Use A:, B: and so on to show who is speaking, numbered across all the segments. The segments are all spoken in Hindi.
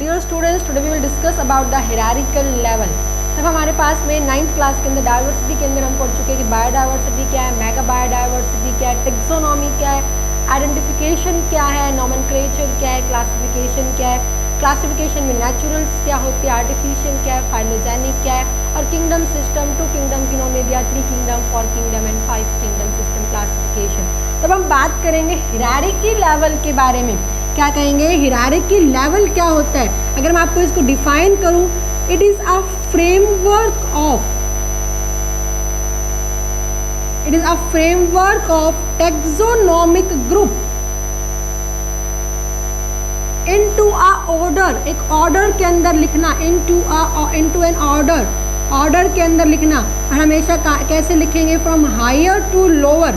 A: Dear students, today we will discuss about the hierarchical level. तब हमारे पास में 9th क्लास के अंदर डाइवर्सिटी के अंदर हम पढ़ चुके हैं कि बायोडाइवर्सिटी क्या है, मेगा बायोडाइवर्सिटी क्या है, टेक्सोनॉमी क्या है, आइडेंटिफिकेशन क्या है, नोमेनक्लेचर क्या है, क्लासिफिकेशन क्या है, क्लासिफिकेशन में नेचुरल्स क्या होती है, आर्टिफिशियल क्या है, फाइलोजेनिक क्या है, और किंगडम सिस्टम, 2 किंगडम किन्होंने दिया, 3 kingdom, 4 kingdom and 5 kingdom system classification. तब हम बात करेंगे हायरार्की लेवल के बारे में। क्या कहेंगे, हायरार्की लेवल क्या होता है? अगर मैं आपको इसको डिफाइन करूं, it is a framework of taxonomic group into a order, एक ऑर्डर के अंदर लिखना, इनटू एन ऑर्डर के अंदर लिखना। और हमेशा कैसे लिखेंगे, फ्रॉम हायर टू लोअर,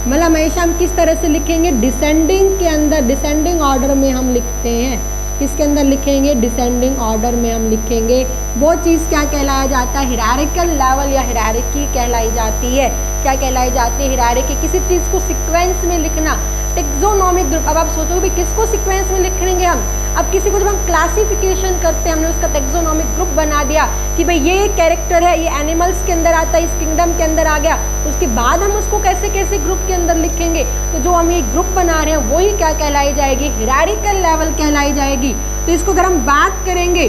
A: मतलब हमेशा हम किस तरह से लिखेंगे, डिसेंडिंग के अंदर, डिसेंडिंग ऑर्डर में हम लिखते हैं। किसके अंदर लिखेंगे, डिसेंडिंग ऑर्डर में हम लिखेंगे। वो चीज़ क्या कहलाया जाता है, हायरार्किकल लेवल या हायरार्की कहलाई जाती है। क्या कहलाई जाती है, हायरार्की। किसी चीज़ को सीक्वेंस में लिखना, टेक्सोनोमिक ग्रुप। अब आप सोचोगे भाई किसको सीक्वेंस में लिखेंगे हम? अब किसी को जब हम क्लासिफिकेशन करते हैं, हमने उसका टेक्सोनोमिक ग्रुप बना दिया कि भाई ये कैरेक्टर है, ये एनिमल्स के अंदर आता है, इस किंगडम के अंदर आ गया, उसके बाद हम उसको कैसे कैसे ग्रुप के अंदर लिखेंगे। तो जो हम ये ग्रुप बना रहे हैं वही क्या कहलाई जाएगी, हायरार्किकल लेवल कहलाई जाएगी। तो इसको अगर हम बात करेंगे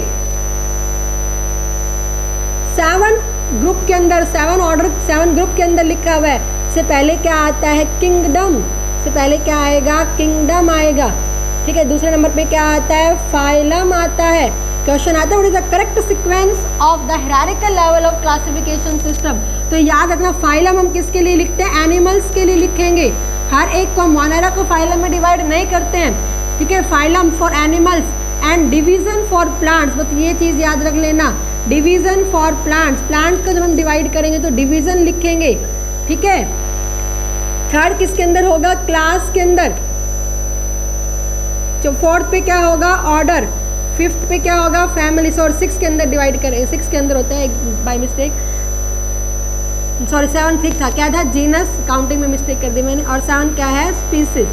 A: 7 ग्रुप के अंदर, 7 ग्रुप के अंदर लिखा हुआ है। इससे पहले क्या आता है, किंगडम। से पहले क्या आएगा, किंगडम आएगा। ठीक है, दूसरे नंबर पे क्या आता है, फाइलम आता है। क्वेश्चन आता है what is the correct sequence of the hierarchical level of classification system. तो याद रखना, फाइलम हम किसके लिए लिखते हैं, एनिमल्स के लिए लिखेंगे। हर एक को हम मोनेरा को फाइलम में डिवाइड नहीं करते हैं। ठीक है, phylum for animals and division for plants. बस ये चीज़ याद रख लेना, डिवीजन फॉर प्लांट्स। प्लांट को जब हम डिवाइड करेंगे तो डिवीजन लिखेंगे। ठीक है, थर्ड किसके अंदर होगा, क्लास के अंदर। जो फोर्थ पे क्या होगा, ऑर्डर। फिफ्थ पे क्या होगा, फैमिली। और 6 के अंदर डिवाइड करें, 6 के अंदर होता है बाय मिस्टेक, सॉरी 7 ठीक था, क्या था, जीनस, काउंटिंग में मिस्टेक कर दी मैंने। और 7 क्या है, स्पीसीज।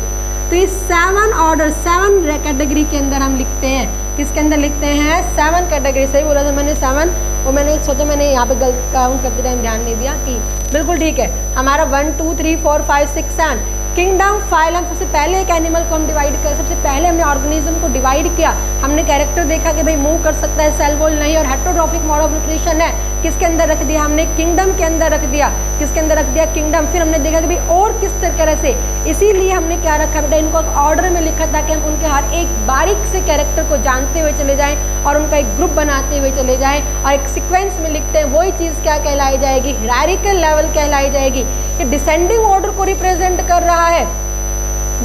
A: तो ये 7 ऑर्डर, 7 कैटेगरी के अंदर हम लिखते हैं। किसके अंदर लिखते हैं, 7 कैटेगरी। सही बोला था मैंने, 7। और मैंने सोचा, मैंने यहाँ पे गलत काउंट करते टाइम ध्यान नहीं दिया कि बिल्कुल ठीक है। हमारा 1 2 3 4 5 6 7 किंगडम, फाइलम। सबसे पहले एक एनिमल को हम डिवाइड कर, सबसे पहले हमने ऑर्गेनिज्म को डिवाइड किया। हमने कैरेक्टर देखा कि भाई मूव कर सकता है, सेल वॉल नहीं, और हेटेरोट्रॉफिक मोड ऑफ न्यूट्रिशन है। किसके अंदर रख दिया हमने, किंगडम के अंदर रख दिया। किसके अंदर रख दिया, किंगडम। फिर हमने देखा कि भाई और किस तरह से, इसीलिए हमने क्या रखा बेटा, इनको ऑर्डर में लिखा ताकि हम उनके हर एक बारीक से कैरेक्टर को जानते हुए चले जाएं और उनका एक ग्रुप बनाते हुए चले जाएं और एक सीक्वेंस में लिखते हैं। वही चीज़ क्या कहलाई जाएगी, हायरार्किकल लेवल कहलाई जाएगी। ये डिसेंडिंग ऑर्डर को रिप्रेजेंट कर रहा है।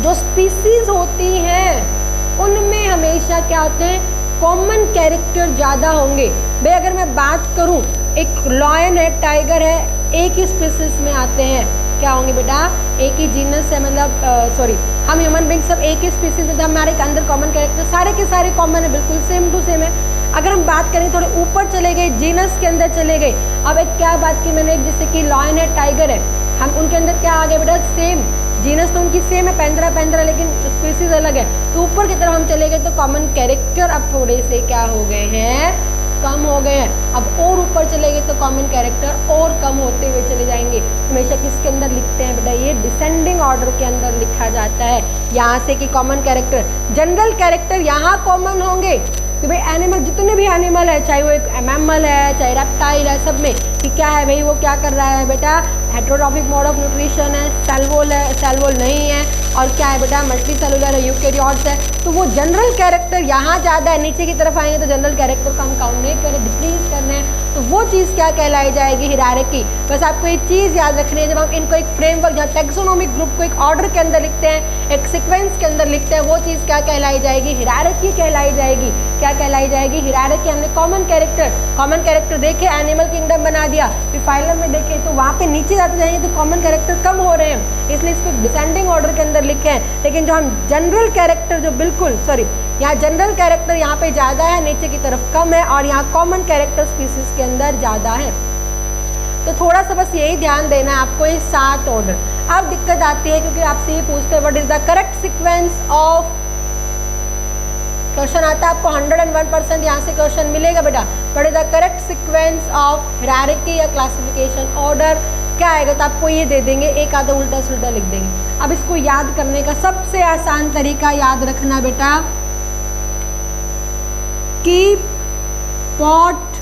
A: जो स्पीसीज होती हैं उनमें हमेशा क्या होते हैं, कॉमन कैरेक्टर ज़्यादा होंगे। भाई अगर मैं बात करूं, एक लॉयन है, टाइगर है, एक ही स्पीसीज में आते हैं। क्या होंगे बेटा, एक ही जीनस है, मतलब हम ह्यूमन बींग सब एक ही स्पीसीज में, हमारे अंदर कॉमन कैरेक्टर सारे के सारे कॉमन है, बिल्कुल सेम टू सेम है। अगर हम बात करें थोड़े ऊपर चले गए, जीनस के अंदर चले गए। अब एक क्या बात की मैंने, जैसे कि लॉयन है, टाइगर है, हम उनके अंदर क्या आ गया बेटा, सेम जीनस तो उनकी सेम है, पैंथेरा, लेकिन स्पीसीज अलग है। तो ऊपर की तरफ हम चले गए तो कॉमन कैरेक्टर अब थोड़े से क्या हो गए हैं, कम हो गए हैं। अब और ऊपर चले गए तो कॉमन कैरेक्टर और कम होते हुए चले जाएंगे। हमेशा किसके अंदर लिखते हैं बेटा, ये डिसेंडिंग ऑर्डर के अंदर लिखा जाता है। यहाँ से कि कॉमन कैरेक्टर, जनरल कैरेक्टर यहाँ कॉमन होंगे कि भाई एनिमल, जितने भी एनिमल है, चाहे वो एक मैमल है, चाहे रेप्टाइल है, सब में कि क्या है भाई, वो क्या कर रहा है बेटा, हेटेरोट्रॉफिक मोड ऑफ न्यूट्रिशन है, सेल वॉल नहीं है, और क्या है बेटा, मल्टी सेलुलर है, यूकेरियोट्स है। तो वो जनरल कैरेक्टर यहाँ ज़्यादा है। नीचे की तरफ आएंगे तो जनरल कैरेक्टर का हम काउंट नहीं करें, डिक्रीज करने हैं। तो वो चीज़ क्या कहलाई जाएगी, हायरार्की। बस आपको एक चीज़ याद रखनी है, जब हम इनको एक फ्रेमवर्क, जहाँ टेक्सोनोमिक ग्रुप को एक ऑर्डर के अंदर लिखते हैं, एक सीक्वेंस के अंदर लिखते हैं, वो चीज़ क्या कहलाई जाएगी, हायरार्की कहलाई जाएगी। क्या कहलाई जाएगी, हायरार्की। हमने कॉमन कैरेक्टर देखे, एनिमल किंगडम बना दिया, फिर फाइलम में देखे तो वहाँ पे नीचे जाते जाएंगे तो कॉमन कैरेक्टर कम हो रहे हैं, इसलिए इसको डिसेंडिंग ऑर्डर के अंदर लिखे हैं। लेकिन जो हम जनरल कैरेक्टर, जो बिल्कुल यहाँ जनरल कैरेक्टर यहाँ पे ज़्यादा है, नीचे की तरफ कम है, और यहाँ कॉमन कैरेक्टर स्पीसीज के अंदर ज़्यादा है। तो थोड़ा सा बस यही ध्यान देना है आपको, ये 7 ऑर्डर। अब दिक्कत आती है क्योंकि आपसे ये पूछते हैं what is the correct sequence of question आता है आपको 101% यहाँ से क्वेश्चन मिलेगा बेटा। But the correct sequence of hierarchy या क्लासिफिकेशन ऑर्डर क्या आएगा, तो आपको ये दे देंगे, एक आधा उल्टा सुल्टा लिख देंगे। अब इसको याद करने का सबसे आसान तरीका याद रखना बेटा, कीप पॉट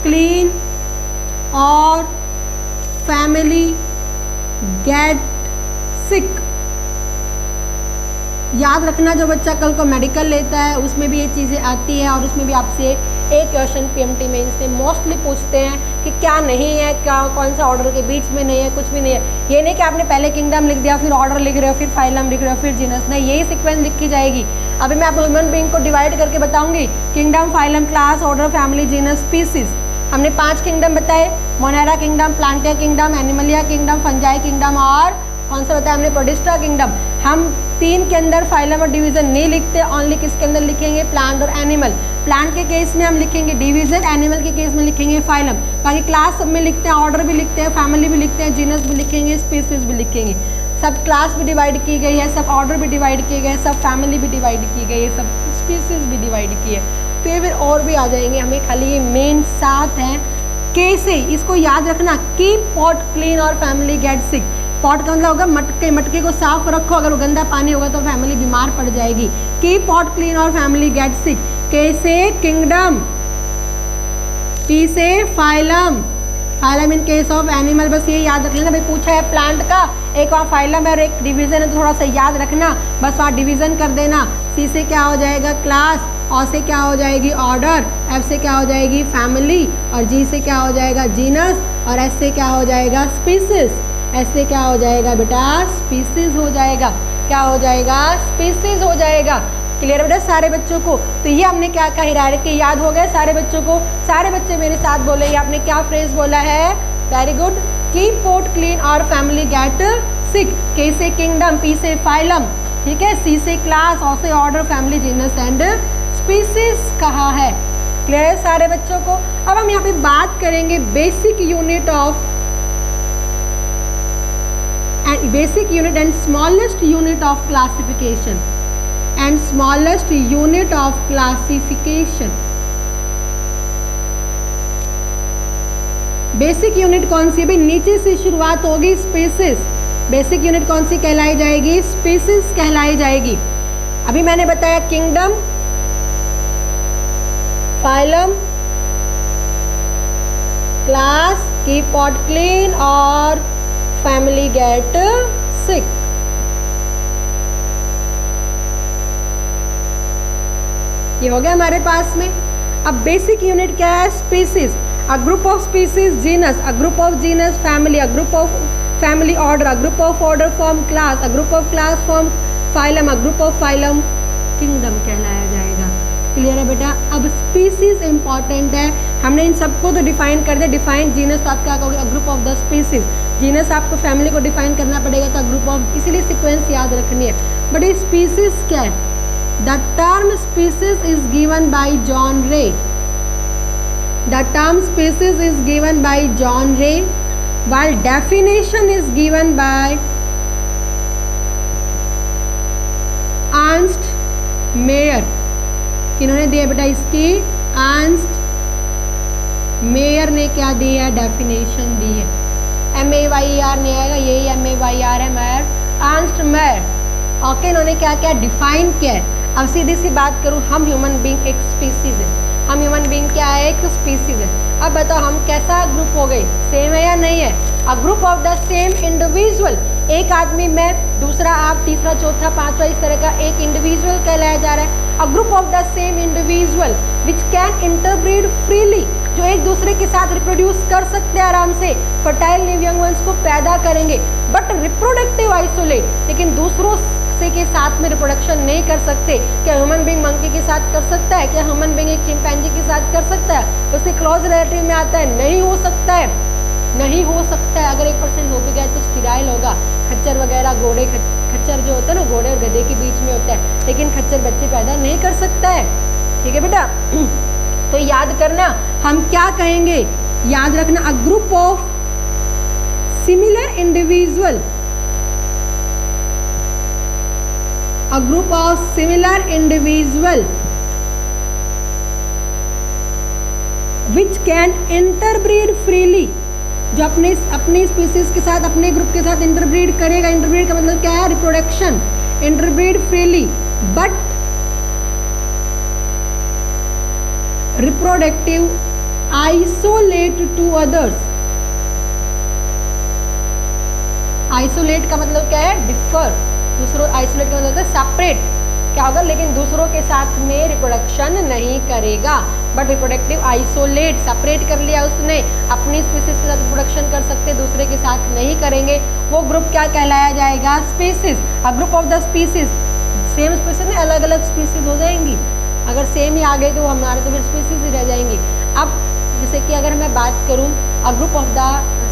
A: क्लीन और फैमिली गेट सिक। याद रखना, जो बच्चा कल को मेडिकल लेता है उसमें भी ये चीज़ें आती हैं, और उसमें भी आपसे एक क्वेश्चन पीएमटी में इसमें मोस्टली पूछते हैं कि क्या नहीं है, क्या कौन सा ऑर्डर के बीच में नहीं है, कुछ भी नहीं है। ये नहीं कि आपने पहले किंगडम लिख दिया, फिर ऑर्डर लिख रहे हो, फिर फाइलम लिख रहे हो, फिर जीनस, नहीं, यही सीक्वेंस लिखी जाएगी। अभी मैं आपको ह्यूमन बीइंग को डिवाइड करके बताऊंगी, kingdom, phylum, class, order, family, genus, species. हमने 5 किंगडम बताए, Monera kingdom, Plantae kingdom, Animalia kingdom, Fungi kingdom, और कौन सा बताया हमने, प्रोटिस्टा किंगडम। हम 3 के अंदर फाइलम और डिवीजन नहीं लिखते, ओनली किसके अंदर लिखेंगे, प्लांट और एनिमल। प्लांट के केस में हम लिखेंगे डिवीजन, एनिमल के केस में लिखेंगे फाइलम। बाकी क्लास सब में लिखते हैं, ऑर्डर भी लिखते हैं, फैमिली भी लिखते हैं, जीनस भी लिखेंगे, स्पीसीज भी लिखेंगे। सब क्लास भी डिवाइड की गई है, सब ऑर्डर भी डिवाइड किए गए, सब फैमिली भी डिवाइड की गई है, सब स्पीसीज भी डिवाइड की है। फिर और भी आ जाएंगे, हमें खाली ये मेन 7 हैं। कैसे, इसको याद रखना, कीप पॉट क्लीन और फैमिली गेट सिक। पॉट का मतलब होगा मटके को साफ रखो, अगर वो गंदा पानी होगा तो फैमिली बीमार पड़ जाएगी। कीप पॉट क्लीन और फैमिली गेट सिक। कैसे, किंगडम, पी से phylum, phylum in case of animal, बस ये याद रख लेना। भाई पूछा है प्लांट का, एक वहाँ फाइलम है और एक डिवीजन है, तो थोड़ा सा याद रखना, बस वहाँ डिवीजन कर देना। सी से क्या हो जाएगा, क्लास, और से क्या हो जाएगी, ऑर्डर, एफ से क्या हो जाएगी, फैमिली, और जी से क्या हो जाएगा, जीनस, और एस से क्या हो जाएगा, स्पीसीज। एस से क्या हो जाएगा बेटा, स्पीसीज हो जाएगा। क्या हो जाएगा, स्पीसीज हो जाएगा। क्लियर बेटा सारे बच्चों को। तो ये हमने क्या कहा, हायरार्की याद हो गया सारे बच्चों को। सारे बच्चे मेरे साथ बोलेंगे, आपने क्या फ्रेज बोला है, very good, keep pot clean और फैमिली गेट सिक। के से किंगडम, पी से फाइलम, ठीक है, सी से क्लास, और से order, family, genus and species कहा है। क्लियर है सारे बच्चों को। अब हम यहाँ पे बात करेंगे basic unit of basic unit and smallest unit of classification and smallest unit of classification। Basic unit कौन सी है भाई, नीचे से शुरुआत होगी, स्पीसीज। बेसिक यूनिट कौन सी कहलाई जाएगी, स्पीसीज कहलाई जाएगी। अभी मैंने बताया kingdom, phylum, class, keep pot clean और फैमिली गेट सिक। ये हो गया हमारे पास में। अब बेसिक यूनिट क्या है, species, a group of species, genus, a group of genus, family, a group of family, order, a group of order form class, a group of class form phylum, a group of phylum kingdom कहलाया जाएगा। क्लियर है बेटा। अब स्पीसीज इंपॉर्टेंट है, हमने इन सबको तो डिफाइन कर दिया। डिफाइन जीनस तो आप क्या कहोगे, a group of the species. Genus आपको फैमिली को डिफाइन करना पड़ेगा, तो ग्रुप ऑफ, इसीलिए सीक्वेंस याद रखनी है। बट ये स्पीसीज क्या है, the term species is given by John रे। The term species is given by John रे, while definition is given by Ernst Mayr। किन्होंने दिया बेटा इसकी, Ernst Mayr ने क्या दी है, डेफिनेशन दी है। MAYER नहीं आएगा, यही MAYR है, मैर, Ernst Mayr। ओके, इन्होंने क्या क्या डिफाइन किया है। अब सीधी सी बात करूँ, हम ह्यूमन बीइंग एक स्पीसीज है, हम ह्यूमन बीइंग क्या है, एक स्पीसीज है। अब बताओ हम कैसा ग्रुप हो गए, सेम है या नहीं है, a group of the same individual. एक आदमी मैं, दूसरा आप, तीसरा चौथा पांचवा, इस तरह का एक इंडिविजुअल कहलाया जा रहा है। A group of the same individual which can interbreed freely, जो एक दूसरे के साथ रिप्रोड्यूस कर सकते हैं आराम से, फर्टाइल न्यू यंग वंस को पैदा करेंगे, बट रिप्रोडक्टिव आइसोलेट, लेकिन दूसरों से के साथ में रिप्रोडक्शन नहीं कर सकते। क्या ह्यूमन बीइंग मंकी के साथ कर सकता है, क्या ह्यूमन बीइंग एक चिंपैंजी के साथ कर सकता है, उसके क्लोज रिलेटिव में आता है, नहीं हो सकता है, नहीं हो सकता है। अगर 1% हो भी गया तो स्टीराइल होगा। खच्चर वगैरह, घोड़े, खच्चर जो होता है ना, घोड़े और गधे के बीच में होता है, लेकिन खच्चर बच्चे पैदा नहीं कर सकता है। ठीक है बेटा, तो याद करना हम क्या कहेंगे, याद रखना, a group of similar individual, a group of similar individual which can interbreed freely, जो अपने स्पीसीज के साथ, अपने ग्रुप के साथ इंटरब्रीड करेगा। इंटरब्रीड का मतलब क्या है? Reproduction, interbreed freely, but reproductive isolate to others. Isolate का मतलब क्या है? डिफर, दूसरों, आइसोलेट का मतलब सेपरेट, क्या होगा? लेकिन दूसरों के साथ में रिप्रोडक्शन नहीं करेगा, बट रिप्रोडक्टिव आइसोलेट, सेपरेट कर लिया उसने, अपनी स्पीसीज के साथ रिप्रोडक्शन कर सकते, दूसरे के साथ नहीं करेंगे। वो ग्रुप क्या कहलाया जाएगा? Species. A group of the species, same species में अलग अलग स्पीसीज हो जाएंगी, अगर सेम ही आ गए तो हमारे तो फिर स्पीसीज ही रह जाएंगी। अब जैसे कि अगर मैं बात करूँ a group of the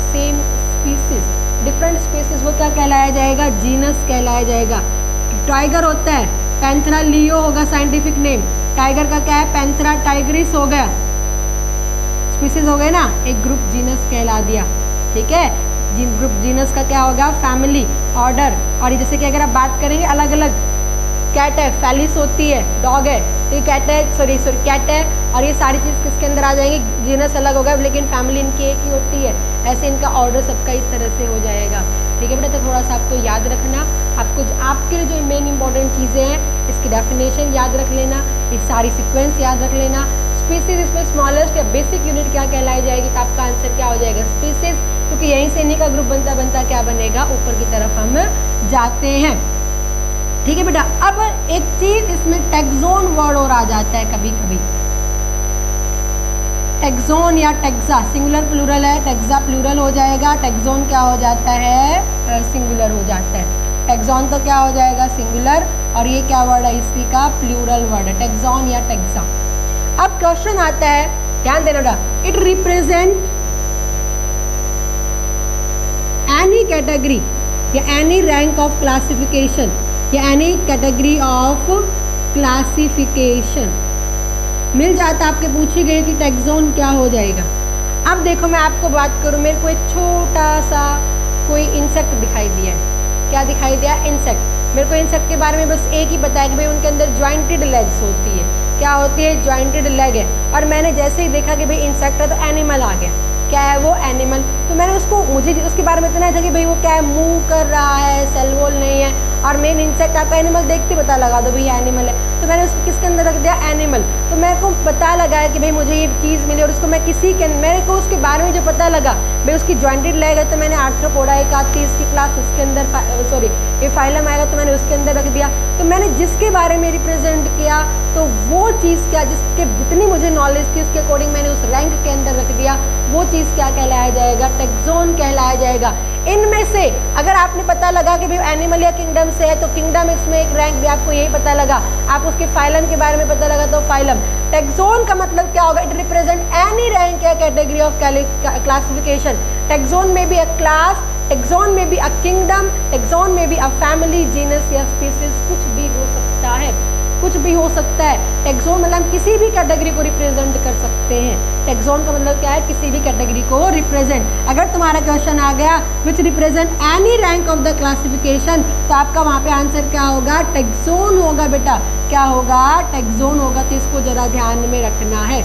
A: same species, different species, वो क्या कहलाया जाएगा? जीनस कहलाया जाएगा। टाइगर होता है, पैंथेरा लियो होगा साइंटिफिक नेम, टाइगर का क्या है? पैंथेरा टाइग्रिस हो गया, स्पीसीज हो गए ना, एक ग्रुप जीनस कहला दिया, ठीक है। ग्रुप जीनस का क्या होगा? Family, order. और जैसे कि अगर आप बात करेंगे अलग अलग, कैट है, फेलिस होती है, डॉग है, तो ये कैट है, सॉरी कैट है, और ये सारी चीज़ किसके अंदर आ जाएंगी? जीनस अलग होगा, लेकिन फैमिली इनकी एक ही होती है, ऐसे इनका ऑर्डर सबका इस तरह से हो जाएगा, ठीक है बेटा। तो थोड़ा सा आपको याद रखना, आपको आपके लिए जो मेन इंपॉर्टेंट चीज़ें हैं, इसकी डेफिनेशन याद रख लेना, ये सारी सीक्वेंस याद रख लेना। स्पीसीज, इसमें स्मॉलेस्ट या बेसिक यूनिट क्या कहलाई जाएगी? तो आपका आंसर क्या हो जाएगा? स्पीसीज, क्योंकि यहीं से इन्हीं का ग्रुप बनता बनता क्या बनेगा? ऊपर की तरफ हम जाते हैं, ठीक है बेटा। अब एक चीज इसमें टैक्सोन वर्ड और आ जाता है कभी कभी, टैक्सोन या टैक्सा, सिंगुलर प्लूरल है, टैक्सा प्लूरल हो जाएगा, टैक्सोन क्या हो जाता है? सिंगुलर हो जाता है। टैक्सोन तो क्या हो जाएगा? सिंगुलर, और ये क्या वर्ड है? इसी का प्लूरल वर्ड है, टैक्सोन या टैक्सा। अब क्वेश्चन आता है, ध्यान देना बेटा, इट रिप्रेजेंट एनी कैटेगरी या एनी रैंक ऑफ क्लासिफिकेशन या एनी कैटेगरी ऑफ क्लासिफिकेशन। मिल जाता, आपके पूछी गई कि टैक्सोन क्या हो जाएगा। अब देखो मैं आपको बात करूँ, मेरे को एक छोटा सा कोई इंसेक्ट दिखाई दिया है, क्या दिखाई दिया? इंसेक्ट। मेरे को इंसेक्ट के बारे में बस एक ही पता है कि भाई उनके अंदर ज्वाइंटेड लेग्स होती है, क्या होती है? ज्वाइंटेड लेग है। और मैंने जैसे ही देखा कि भाई इंसेक्ट है तो एनिमल आ गया, क्या है वो? एनिमल। तो मैंने उसको, मुझे उसके बारे में इतना था कि भाई वो क्या है? मूव कर रहा है, सेल वोल नहीं है, और मेन इंसेक्ट आपका एनिमल देखते पता लगा दो भाई एनिमल है, तो मैंने उसको किसके अंदर रख दिया? एनिमल। तो मेरे को पता लगा है कि भाई मुझे ये चीज़ मिली, और उसको मैं किसी के, मेरे को उसके बारे में जो पता लगा भाई उसकी ज्वाइंटेड लेग है, तो मैंने आर्थ्रोपोडा एक आती इसकी क्लास, उसके अंदर सॉरी ये फाइलम आएगा तो मैंने उसके अंदर रख दिया। तो मैंने जिसके बारे में रिप्रेजेंट किया, तो वो चीज़ क्या, जिसके जितनी मुझे नॉलेज थी उसके अकॉर्डिंग मैंने उस रैंक के अंदर रख दिया, वो चीज़ क्या कहलाया जाएगा? टैक्सोन कहलाया जाएगा। इनमें से अगर आपने पता लगा कि भाई एनिमल या किंगडम से है, तो किंगडम, इसमें एक रैंक भी आपको यही पता लगा, आप उसके फाइलम के बारे में पता लगा तो फाइलम। टैक्सोन का मतलब क्या होगा? इट रिप्रेजेंट एनी रैंक या कैटेगरी ऑफ क्लासिफिकेशन। टैक्सोन में बी अ क्लास, टैक्सोन में बी अ किंगडम, टैक्सोन में बी अ फैमिली, जीनस या स्पीसीज, कुछ भी हो सकता है, कुछ भी हो सकता है। टैक्सोन मतलब किसी भी कैटेगरी को रिप्रेजेंट कर सकते हैं। टैक्सोन का मतलब क्या है? किसी भी कैटेगरी को रिप्रेजेंट। अगर तुम्हारा क्वेश्चन आ गया which represent any rank of the classification, तो आपका वहाँ पे आंसर क्या होगा? टैक्सोन होगा बेटा। क्या होगा? टैक्सोन होगा। तो इसको जरा ध्यान में रखना है।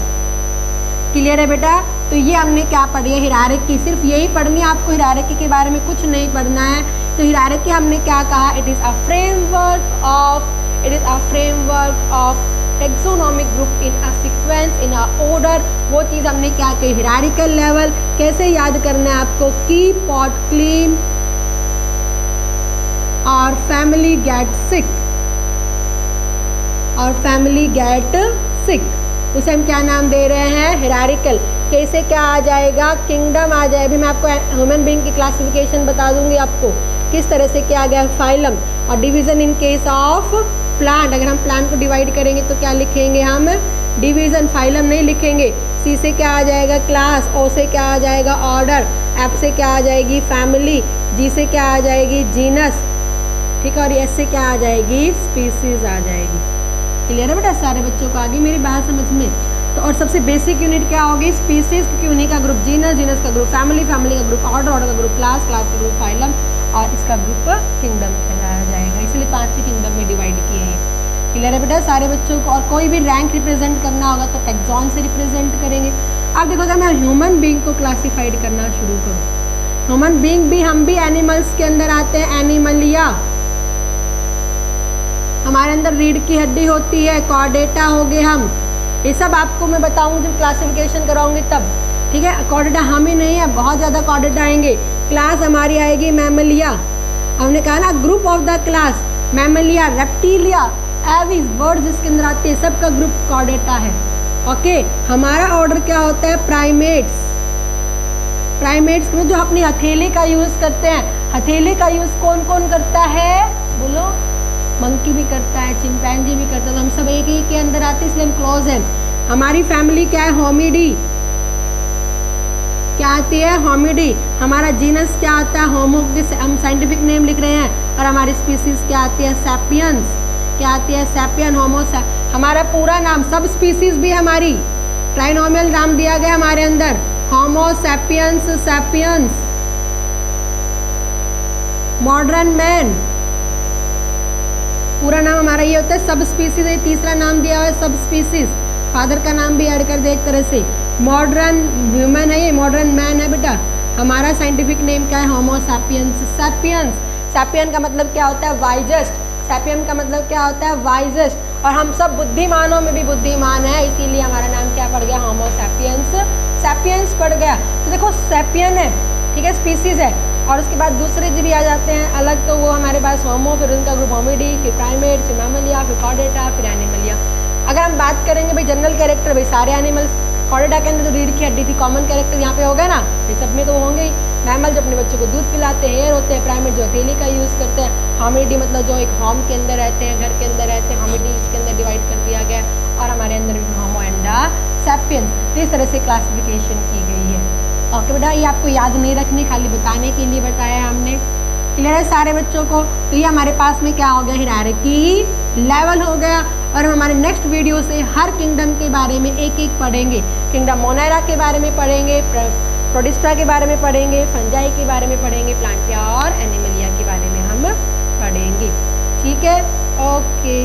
A: क्लियर है बेटा? तो ये हमने क्या पढ़ी है? हायरार्की। सिर्फ यही पढ़नी है आपको, हायरार्की के बारे में कुछ नहीं पढ़ना है। तो हायरार्की हमने क्या कहा? It is a framework of, it is a framework of taxonomic group in a sequence in a order। वो चीज़ हमने क्या कही? hierarchical level। कैसे याद करना है आपको? keep pot clean और family get sick, और family get sick, उसे हम क्या नाम दे रहे हैं? hierarchical। कैसे क्या आ जाएगा? किंगडम आ जाए। अभी मैं आपको ह्यूमन बीइंग की क्लासिफिकेशन बता दूंगी आपको किस तरह से क्या आ गया? फाइलम। और division in case of plant, अगर हम प्लांट को डिवाइड करेंगे तो क्या लिखेंगे हम? डिवीज़न। फाइलम नहीं लिखेंगे। सी से क्या आ जाएगा? क्लास। ओ से क्या आ जाएगा? ऑर्डर। एफ से क्या आ जाएगी? फैमिली। जी से क्या आ जाएगी? जीनस। ठीक है। और एस से क्या आ जाएगी? स्पीसीज आ जाएगी। क्लियर है बेटा? सारे बच्चों को आगे मेरी बात समझ में? तो और सबसे बेसिक यूनिट क्या होगी? स्पीसीज, क्योंकि उन्हीं का ग्रुप जीनस, जीनस का ग्रुप फैमिली, फैमिली का ग्रुप ऑर्डर, ऑर्डर का ग्रुप क्लास, क्लास का ग्रुप फाइलम, और इसका ग्रुप किंगडम कहलाया जाएगा। इसलिए 5 किंगडम में डिवाइड किए हैं। क्लियर है बेटा सारे बच्चों को? और कोई भी रैंक रिप्रेजेंट करना होगा तो टैक्सोन से रिप्रेजेंट करेंगे। अब देखो अगर मैं ह्यूमन बीइंग को क्लासीफाइड करना शुरू करूँ, ह्यूमन बीइंग भी हम भी एनिमल्स के अंदर आते हैं, एनिमलिया। हमारे अंदर रीढ़ की हड्डी होती है, कॉर्डेटा हो गए हम, ये सब आपको मैं बताऊंगी जब क्लासिफिकेशन कराऊंगी तब, ठीक है। कॉर्डेटा हम ही नहीं है, बहुत ज़्यादा कॉर्डेटा आएंगे। क्लास हमारी आएगी मैमलिया, हमने कहा ना group of the class Mammalia, Reptilia, Aves, birds जिसके अंदर आती है, सबका ग्रुप कॉर्डेटा है। ओके, हमारा ऑर्डर क्या होता है, प्राइमेट्स। प्राइमेट्स में जो अपनी हथेली का यूज़ करते हैं, हथेली का यूज़ कौन कौन करता है, बोलो। मंकी भी करता है, चिंपैंजी भी करता है, तो हम सब एक ही के अंदर आते हैं, इसलिए हम क्लोज हैं। हमारी फैमिली क्या है, होमिडी, क्या आती है, होमिडी। हमारा जीनस क्या आता है, होमो, हम साइंटिफिक नेम लिख रहे हैं, और हमारी स्पीसीज क्या आती है, सैपियंस, क्या आती है, सैपियन, होमो। हमारा पूरा नाम, सब स्पीसीज भी हमारी ट्राइनोमियल नाम दिया गया हमारे अंदर, Homo sapiens, sapiens. Modern man, पूरा नाम हमारा ये होता है, सब स्पीसीज। ये तीसरा नाम दिया हुआ है, सब स्पीसीज। फादर का नाम भी ऐड कर दे एक तरह से। मॉडर्न ह्यूमन है, ये मॉडर्न मैन है बेटा। हमारा साइंटिफिक नेम क्या है, होमो सैपियंस, सैपियंस। सैपियन का मतलब क्या होता है, वाइजेस्ट। सैपियन का मतलब क्या होता है, वाइजेस्ट। और हम सब बुद्धिमानों में भी बुद्धिमान है, इसीलिए हमारा नाम क्या पड़ गया, होमो सैपियंस, सैपियंस पड़ गया। तो देखो सैपियन है, ठीक है, स्पीसीज है, और उसके बाद दूसरे जीव भी आ जाते हैं अलग, तो वो हमारे पास होमो, फिर उनका ग्रुप होमिडी, फिर प्राइमेट, फिर मैमलिया, फिर कॉर्डेटा, फिर एनिमलिया। अगर हम बात करेंगे भाई जनरल कैरेक्टर, भाई सारे एनिमल्स, कॉर्डेटा के अंदर जो रीढ़ की हड्डी थी, कॉमन कैरेक्टर यहाँ पे होगा ना, ये सब में तो होंगे ही। मैमल जो अपने बच्चों को दूध पिलाते हैं, हेयर होते हैं। प्राइमेट जो हथेली का यूज़ करते हैं। होमिडी मतलब जो एक होम के अंदर रहते हैं, घर के अंदर रहते हैं, होमिडी इसके अंदर डिवाइड कर दिया गया। और हमारे अंदर होमो एंड सैपियंस, तो इस तरह से क्लासिफिकेशन की गई है। ओके बेटा, ये आपको याद नहीं रखनी, खाली बताने के लिए बताया हमने। क्लियर है सारे बच्चों को। तो ये हमारे पास में क्या हो गया, हायरार्की लेवल हो गया। और हम हमारे नेक्स्ट वीडियो से हर किंगडम के बारे में एक एक पढ़ेंगे। किंगडम मोनेरा के बारे में पढ़ेंगे, प्रोटिस्टा के बारे में पढ़ेंगे, फंजाई के बारे में पढ़ेंगे, प्लांटिया और एनिमलिया के बारे में हम पढ़ेंगे। ठीक है, ओके।